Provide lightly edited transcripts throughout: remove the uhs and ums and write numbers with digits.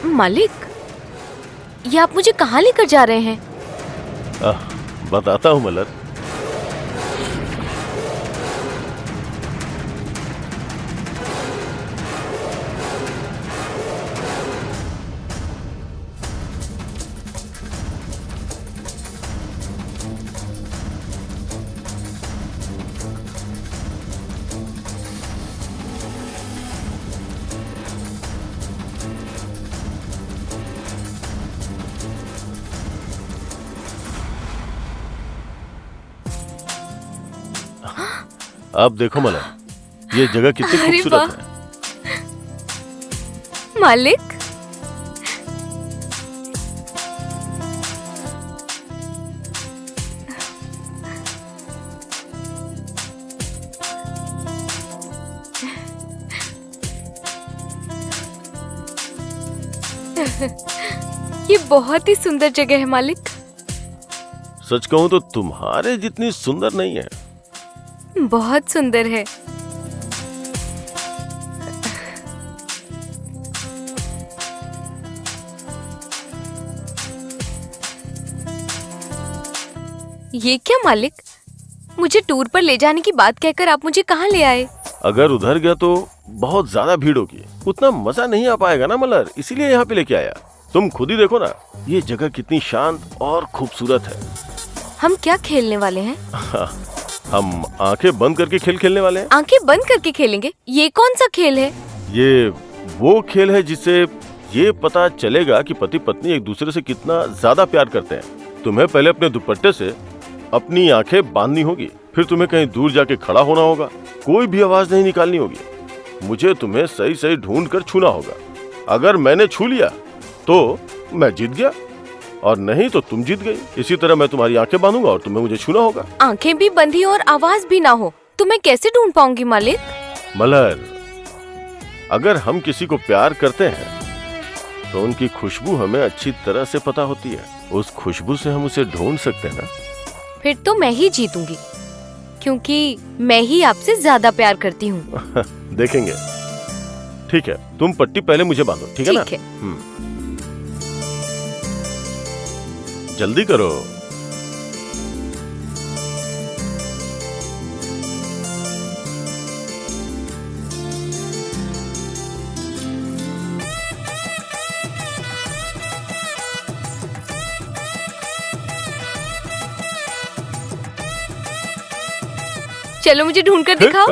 मालिक, ये आप मुझे कहाँ लेकर जा रहे हैं? बताता हूँ मलर। अब देखो मलर, ये जगह कितनी अरे खूबसूरत है। मालिक, ये बहुत ही सुंदर जगह है मालिक। सच कहूँ तो तुम्हारे जितनी सुंदर नहीं है। बहुत सुंदर है। ये क्या मालिक, मुझे टूर पर ले जाने की बात कहकर आप मुझे कहाँ ले आए? अगर उधर गया तो बहुत ज्यादा भीड़ होगी, उतना मजा नहीं आ पाएगा ना मलर, इसीलिए यहाँ पे लेके आया। तुम खुद ही देखो ना, ये जगह कितनी शांत और खूबसूरत है। हम क्या खेलने वाले हैं? हम आंखें बंद करके खेल खेलने वाले हैं। आंखें बंद करके खेलेंगे? ये कौन सा खेल है? ये वो खेल है जिससे ये पता चलेगा कि पति पत्नी एक दूसरे से कितना ज्यादा प्यार करते हैं। तुम्हें पहले अपने दुपट्टे से अपनी आंखें बांधनी होगी, फिर तुम्हें कहीं दूर जाके खड़ा होना होगा, कोई भी आवाज नहीं निकालनी होगी। मुझे तुम्हें सही सही ढूंढ कर छूना होगा। अगर मैंने छू लिया तो मैं जीत गया, और नहीं तो तुम जीत गई। इसी तरह मैं तुम्हारी आंखें बांधूंगा और तुम्हें मुझे छूना होगा। आंखें भी बंधी और आवाज भी ना हो तो मैं कैसे ढूंढ पाऊंगी मालिक? मलर, अगर हम किसी को प्यार करते हैं तो उनकी खुशबू हमें अच्छी तरह से पता होती है। उस खुशबू से हम उसे ढूंढ सकते हैं ना। फिर तो मैं ही जीतूंगी, क्योंकि मैं ही आपसे ज्यादा प्यार करती हूँ। देखेंगे। ठीक है, तुम पट्टी पहले मुझे बांधो, ठीक है ना? ठीक है। जल्दी करो। चलो मुझे ढूंढ कर दिखाओ।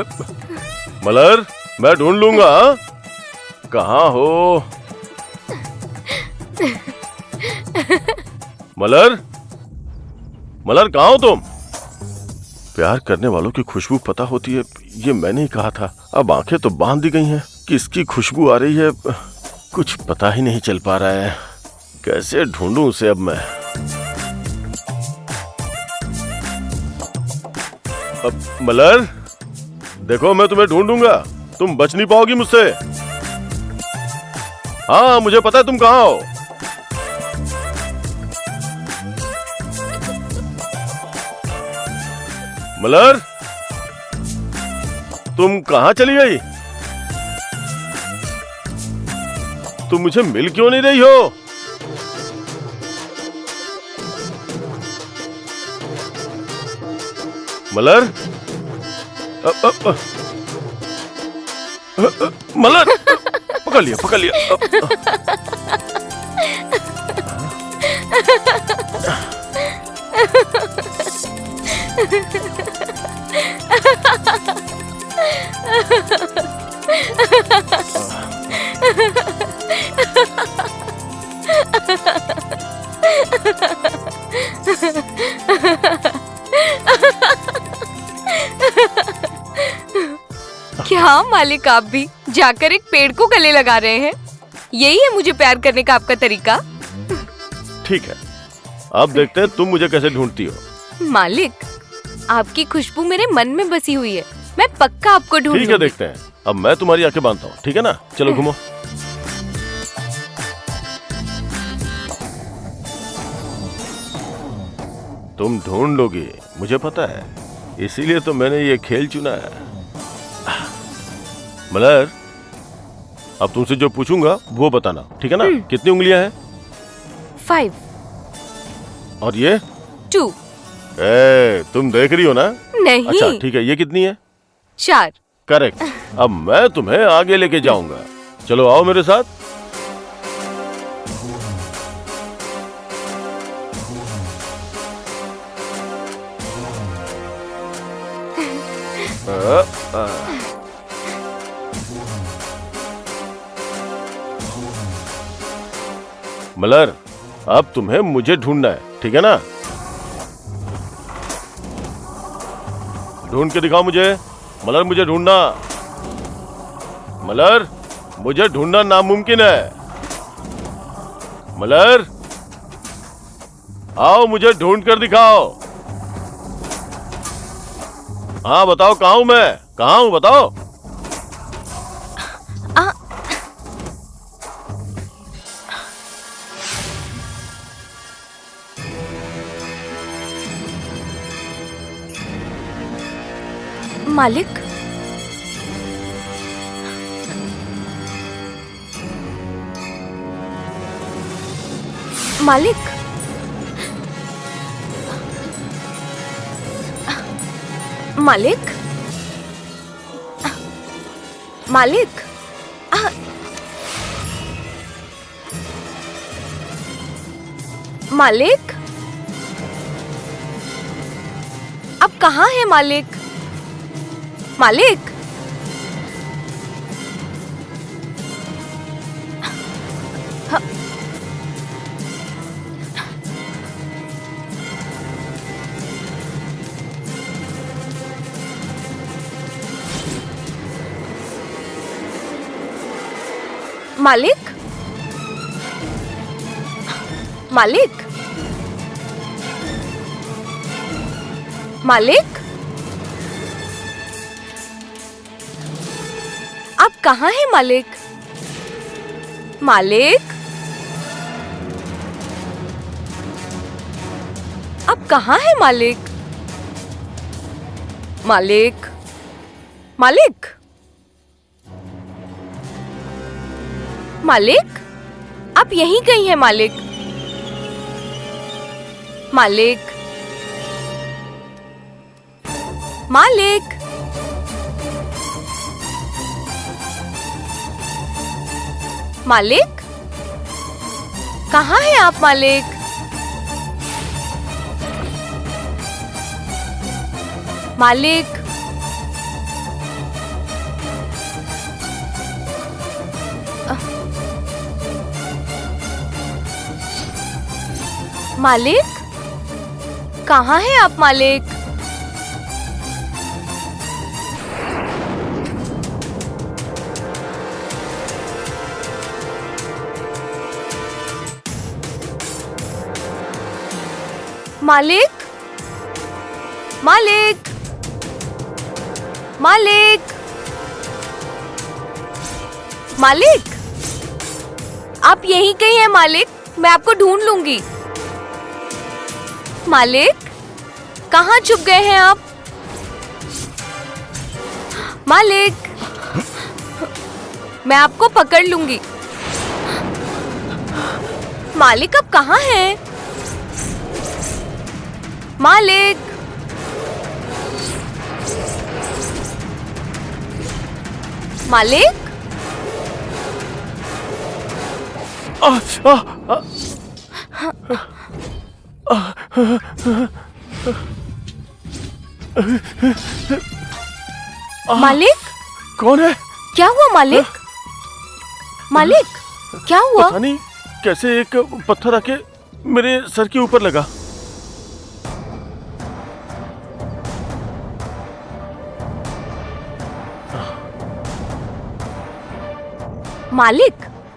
मलर, मैं ढूंढ लूंगा। कहाँ हो मलर? मलर, कहाँ हो तुम? प्यार करने वालों की खुशबू पता होती है, ये मैंने ही कहा था। अब आंखें तो बांध दी गई हैं, किसकी खुशबू आ रही है कुछ पता ही नहीं चल पा रहा है। कैसे ढूंढूं उसे अब मैं? अब मलर, देखो मैं तुम्हें ढूंढूंगा, तुम बच नहीं पाओगी मुझसे। हाँ, मुझे पता है तुम कहाँ हो। मलर, तुम कहाँ चली गई? तुम मुझे मिल क्यों नहीं रही हो? मलर, मलर, पकड़ लिया, पकड़ लिया। क्या मालिक, आप भी जाकर एक पेड़ को गले लगा रहे हैं? यही है मुझे प्यार करने का आपका तरीका? ठीक है, अब देखते हैं तुम मुझे कैसे ढूंढती हो। मालिक, आपकी खुशबू मेरे मन में बसी हुई है, मैं पक्का आपको ढूंढूंगी। ठीक है, देखते हैं। अब मैं तुम्हारी आंखें बांधता हूँ, ठीक है ना? चलो घूमो। तुम ढूंढ लोगी, मुझे पता है, इसीलिए तो मैंने ये खेल चुना है। मलर, अब तुमसे जो पूछूंगा वो बताना, ठीक है ना? कितनी उंगलियां हैं? 5, और ये? 2, तुम देख रही हो ना? नहीं। अच्छा ठीक है, ये कितनी है? 4। करेक्ट। अब मैं तुम्हें आगे लेके जाऊंगा। चलो आओ मेरे साथ। मलर, अब तुम्हें मुझे ढूंढना है, ठीक है ना? ढूंढ के दिखाओ मुझे। मलर, मुझे ढूंढना। मलर, मुझे ढूंढना नामुमकिन है। मलर, आओ मुझे ढूंढ कर दिखाओ। हाँ बताओ, कहाँ हूं मैं? कहाँ हूं बताओ। मालिक, मालिक, मालिक, मालिक, मालिक, अब कहाँ है मालिक? मालिक, मालिक, मालिक, मालिक, आप कहाँ हैं मालिक? मालिक, आप कहाँ हैं मालिक? मालिक, मालिक, मालिक, आप यहीं कहीं हैं मालिक? मालिक, मालिक, मालिक, कहाँ हैं आप मालिक? मालिक, मालिक, कहाँ हैं आप मालिक? मालिक, मालिक, मालिक, मालिक, आप यहीं कहीं हैं मालिक, मैं आपको ढूंढ लूंगी। मालिक, कहाँ छुप गए हैं आप? मालिक, मैं आपको पकड़ लूंगी। मालिक, आप कहाँ हैं? मालिक, मालिक, मालिक, कौन है? क्या हुआ मालिक? मालिक, क्या हुआ? पता नहीं कैसे एक पत्थर आके मेरे सर के ऊपर लगा। मालिक,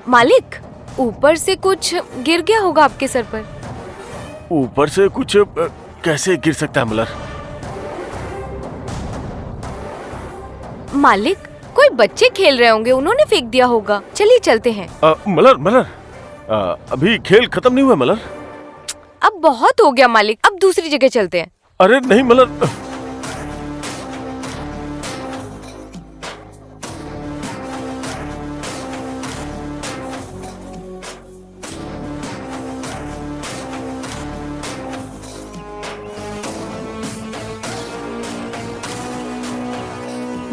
मालिक, ऊपर से कुछ गिर गया होगा आपके सर पर। ऊपर से कुछ कैसे गिर सकता है मलर? मालिक, कोई बच्चे खेल रहे होंगे, उन्होंने फेंक दिया होगा। चलिए चलते हैं। मलर, मलर, अभी खेल खत्म नहीं हुआ मलर। अब बहुत हो गया मालिक, अब दूसरी जगह चलते हैं। अरे नहीं मलर,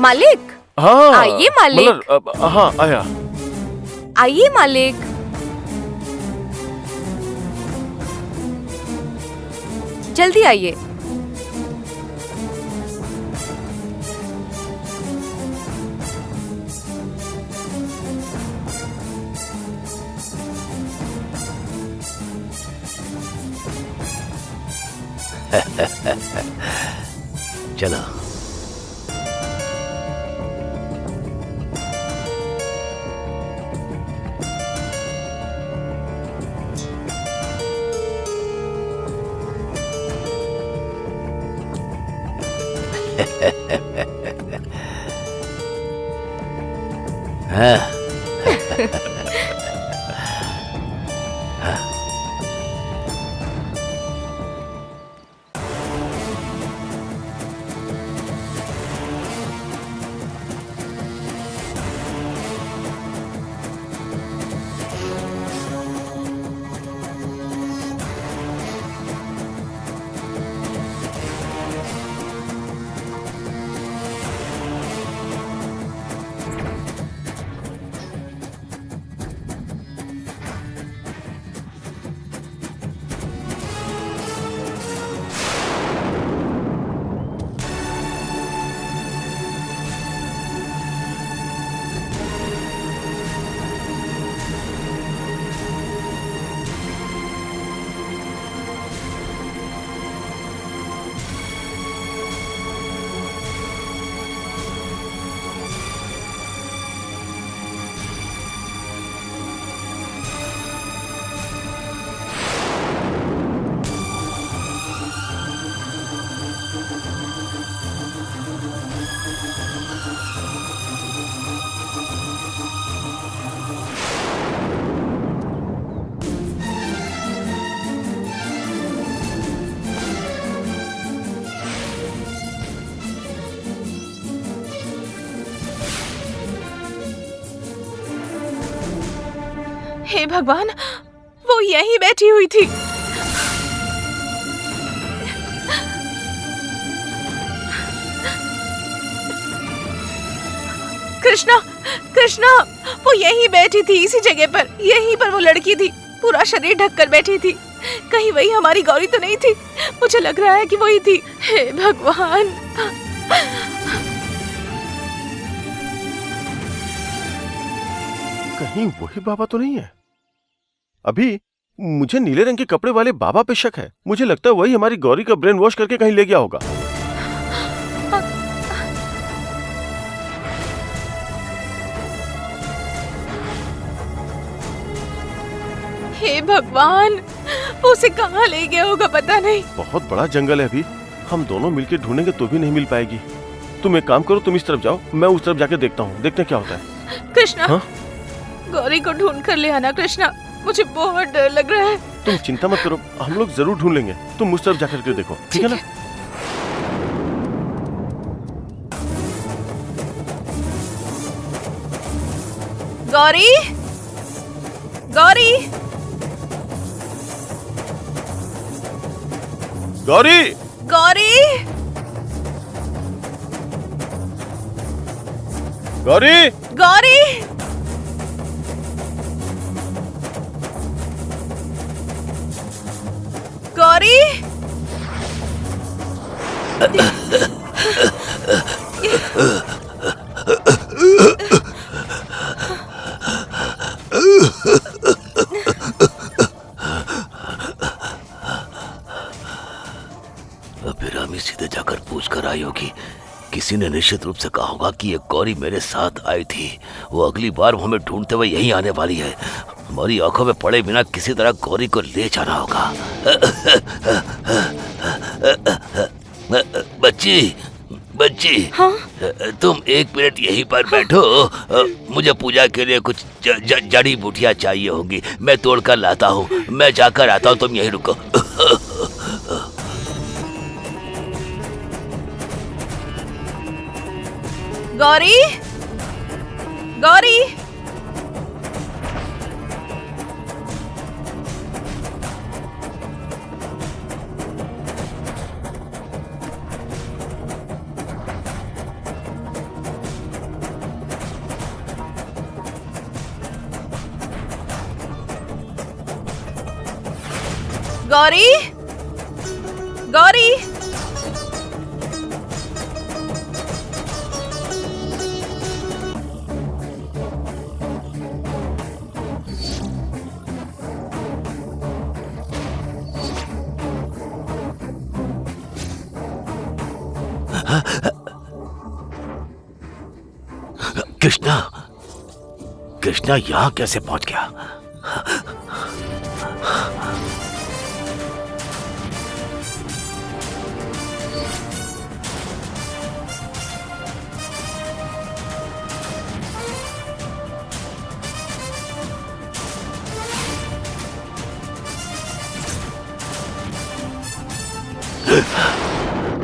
मालिक, हाँ आइए, मालिक। हाँ आया। आइए मालिक। जल्दी आइए। चलो। हाँ। हे भगवान, वो यहीं बैठी हुई थी। कृष्णा, कृष्णा, वो यहीं बैठी थी, इसी जगह पर, यहीं पर वो लड़की थी, पूरा शरीर ढककर बैठी थी। कहीं वही हमारी गौरी तो नहीं थी? मुझे लग रहा है कि वही थी। हे भगवान। कहीं वही बाबा तो नहीं है? अभी मुझे नीले रंग के कपड़े वाले बाबा पे शक है। मुझे लगता है वही हमारी गौरी का ब्रेन वॉश करके कहीं ले गया होगा। हे भगवान, उसे कहाँ ले गया होगा पता नहीं। बहुत बड़ा जंगल है, अभी हम दोनों मिलकर ढूंढेंगे तो भी नहीं मिल पाएगी। तुम एक काम करो, तुम इस तरफ जाओ, मैं उस तरफ जाके देखता हूँ, देखते हैं क्या होता है। कृष्णा, हाँ? गौरी को ढूंढ कर ले आना। कृष्णा, मुझे बहुत डर लग रहा है। तुम चिंता मत करो, हम लोग जरूर ढूंढ लेंगे। तुम उस तरफ जाकर के देखो, ठीक है ना? गौरी, गौरी, गौरी, गौरी, गौरी, गौरी। गौरी, अभिरामी सीधे जाकर पूछ कर आई होगी। किसी ने निश्चित रूप से कहा होगा कि ये गौरी मेरे साथ आई थी। वो अगली बार हमें ढूंढते हुए यहीं आने वाली है। हमारी आंखों में पड़े बिना किसी तरह गौरी को ले जाना होगा। बच्ची, बच्ची, हाँ? तुम 1 मिनट यहीं पर बैठो। मुझे पूजा के लिए कुछ जड़ी बूटियां चाहिए होंगी, मैं तोड़ कर लाता हूँ। मैं जाकर आता हूँ, तुम यहीं रुको। गौरी, गौरी, गौरी, गौरी, कृष्णा, कृष्णा यहाँ कैसे पहुंच गया?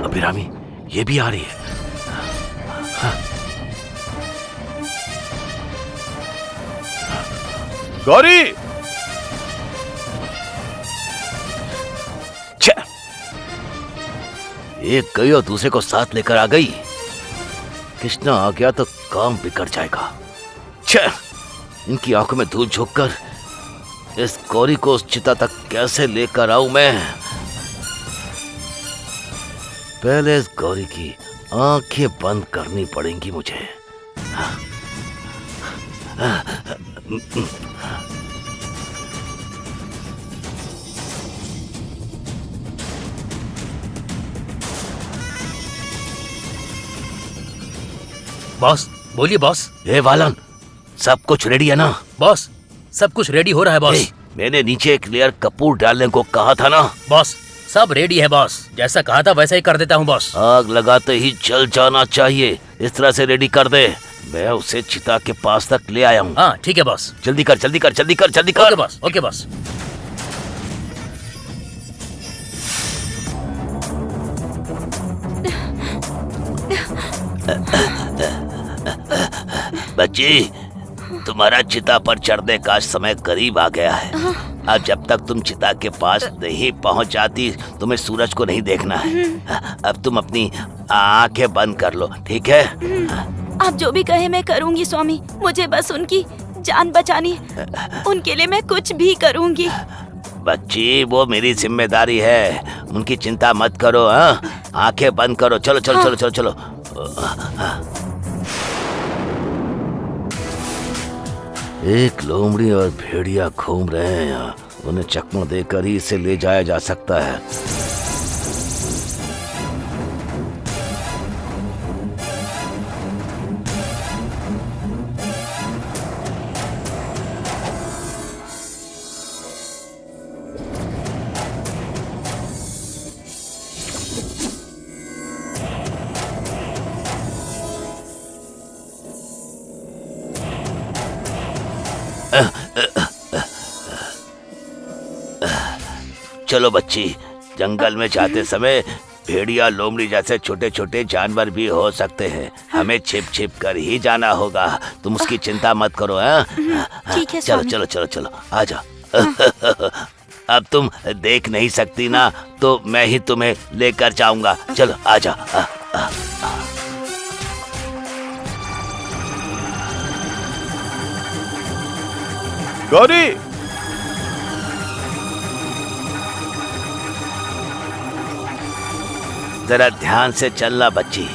अभिरामी ये भी आ रही है। गौरी, छे! एक गई और दूसरे को साथ लेकर आ गई। कृष्णा आ गया तो काम बिगड़ जाएगा। छे! इनकी आंखों में धूल झोंककर इस गौरी को उस चिता तक कैसे लेकर आऊं मैं? पहले इस गौरी की आंखें बंद करनी पड़ेंगी मुझे। बॉस बोलिए बॉस। ए वालन, सब कुछ रेडी है ना? बॉस सब कुछ रेडी हो रहा है बॉस। मैंने नीचे एक लेयर कपूर डालने को कहा था ना? बॉस सब रेडी है बॉस, जैसा कहा था वैसा ही कर देता हूँ बॉस। आग लगाते ही जल जाना चाहिए, इस तरह से रेडी कर दे। मैं उसे चिता के पास तक ले आया हूँ। हाँ ठीक है बॉस। जल्दी कर जल्दी कर जल्दी कर जल्दी ओके कर। Boss, okay boss. बच्ची, तुम्हारा चिता पर चढ़ने का समय करीब आ गया है। अब जब तक तुम चिता के पास नहीं पहुंच जाती तुम्हें सूरज को नहीं देखना है। अब तुम अपनी आंखें बंद कर लो, ठीक है? आप जो भी कहे मैं करूंगी स्वामी, मुझे बस उनकी जान बचानी है, उनके लिए मैं कुछ भी करूंगी। बच्ची वो मेरी जिम्मेदारी है, उनकी चिंता मत करो। हाँ, आंखें बंद करो। चलो चलो चलो चलो चलो। एक लोमड़ी और भेड़िया घूम रहे हैं यहाँ, उन्हें चकमा देकर ही इसे ले जाया जा सकता है। चलो बच्ची, जंगल में जाते समय भेड़िया लोमड़ी जैसे छोटे छोटे जानवर भी हो सकते हैं, हमें छिप छिप कर ही जाना होगा। तुम उसकी चिंता मत करो। हाँ ठीक है चलो स्वामी। चलो चलो चलो आ जाओ। अब तुम देख नहीं सकती ना, तो मैं ही तुम्हें लेकर जाऊंगा। चलो आ जाओ। गौरी, जरा ध्यान से चलना बच्ची।